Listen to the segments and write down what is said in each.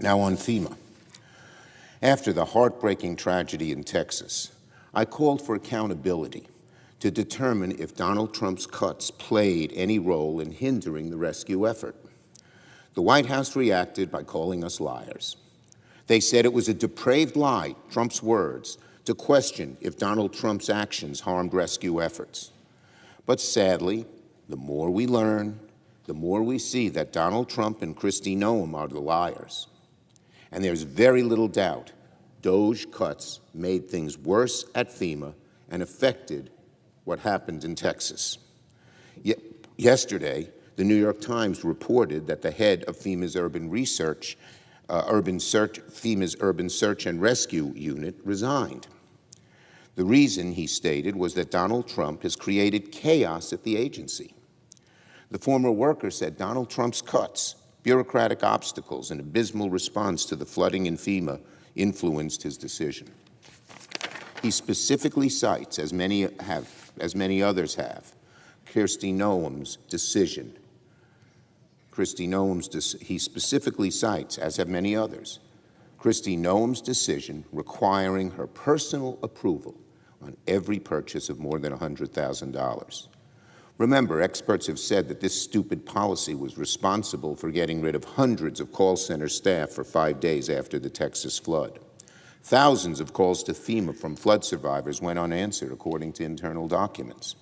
Now on FEMA. After the heartbreaking tragedy in Texas, I called for accountability to determine if Donald Trump's cuts played any role in hindering the rescue effort. The White House reacted by calling us liars. They said it was a depraved lie, Trump's words, to question if Donald Trump's actions harmed rescue efforts. But sadly, the more we learn, the more we see that Donald Trump and Kristi Noem are the liars. And there's very little doubt DOGE cuts made things worse at FEMA and affected what happened in Texas. Yesterday, the New York Times reported that the head of FEMA's FEMA's Urban Search and Rescue Unit resigned. The reason, he stated, was that Donald Trump has created chaos at the agency. The former worker said Donald Trump's cuts, bureaucratic obstacles, and abysmal response to the flooding in FEMA influenced his decision. He specifically cites, as many others have, Kristi Noem's decision. He specifically cites, as have many others, Kristi Noem's decision requiring her personal approval on every purchase of more than $100,000. Remember, experts have said that this stupid policy was responsible for getting rid of hundreds of call center staff for 5 days after the Texas flood. Thousands of calls to FEMA from flood survivors went unanswered, according to internal documents.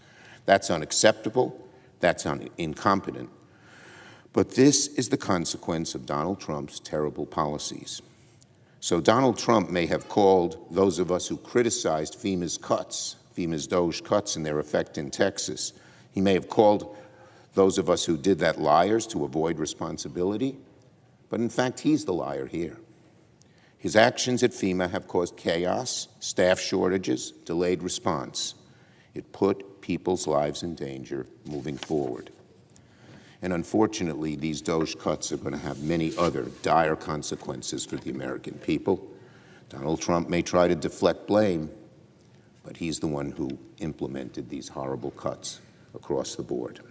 That's unacceptable. That's incompetent. But this is the consequence of Donald Trump's terrible policies. So Donald Trump may have called those of us who criticized FEMA's DOGE cuts and their effect in Texas, he may have called those of us who did that liars to avoid responsibility, but in fact, he's the liar here. His actions at FEMA have caused chaos, staff shortages, delayed response. It put people's lives in danger moving forward. And unfortunately, these DOGE cuts are going to have many other dire consequences for the American people. Donald Trump may try to deflect blame, but he's the one who implemented these horrible cuts across the board.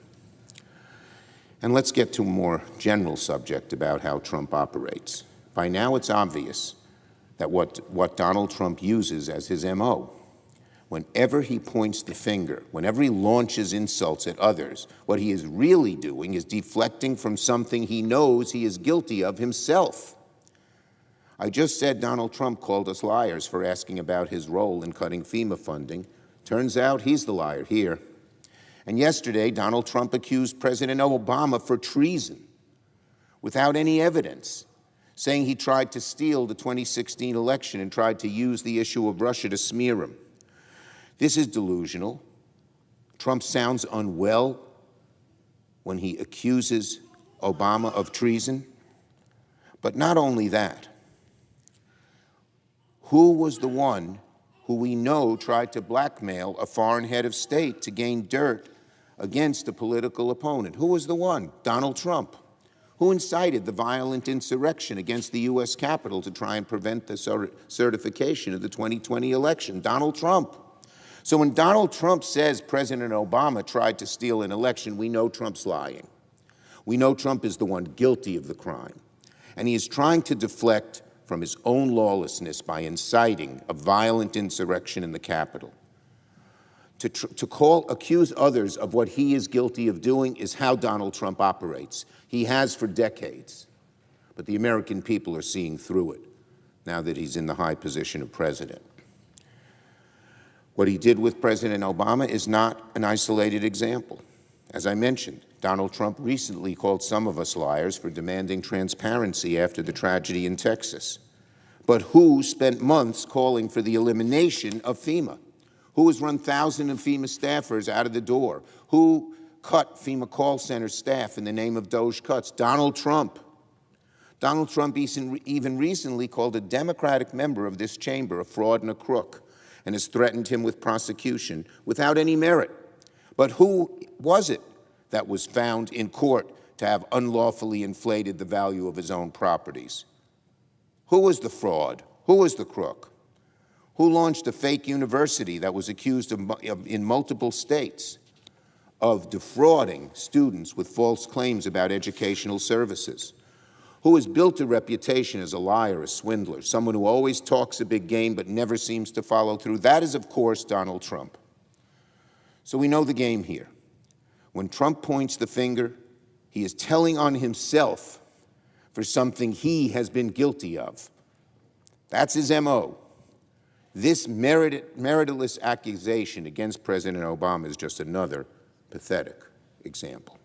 And let's get to a more general subject about how Trump operates. By now, it's obvious that what Donald Trump uses as his MO. Whenever he points the finger, whenever he launches insults at others, what he is really doing is deflecting from something he knows he is guilty of himself. I just said Donald Trump called us liars for asking about his role in cutting FEMA funding. Turns out he's the liar here. And yesterday, Donald Trump accused President Obama for treason without any evidence, saying he tried to steal the 2016 election and tried to use the issue of Russia to smear him. This is delusional. Trump sounds unwell when he accuses Obama of treason. But not only that, who was the one who we know tried to blackmail a foreign head of state to gain dirt against a political opponent? Who was the one? Donald Trump. Who incited the violent insurrection against the U.S. Capitol to try and prevent the certification of the 2020 election? Donald Trump. So when Donald Trump says President Obama tried to steal an election, we know Trump's lying. We know Trump is the one guilty of the crime. And he is trying to deflect from his own lawlessness by inciting a violent insurrection in the Capitol. To accuse others of what he is guilty of doing is how Donald Trump operates. He has for decades. But the American people are seeing through it now that he's in the high position of president. What he did with President Obama is not an isolated example. As I mentioned, Donald Trump recently called some of us liars for demanding transparency after the tragedy in Texas. But who spent months calling for the elimination of FEMA? Who has run thousands of FEMA staffers out of the door? Who cut FEMA call center staff in the name of DOGE cuts? Donald Trump. Donald Trump even recently called a Democratic member of this chamber a fraud and a crook, and has threatened him with prosecution without any merit. But who was it that was found in court to have unlawfully inflated the value of his own properties? Who was the fraud? Who was the crook? Who launched a fake university that was accused in multiple states of defrauding students with false claims about educational services? who has built a reputation as a liar, a swindler, someone who always talks a big game but never seems to follow through. That is, of course, Donald Trump. So we know the game here. When Trump points the finger, he is telling on himself for something he has been guilty of. That's his MO. This meritless accusation against President Obama is just another pathetic example.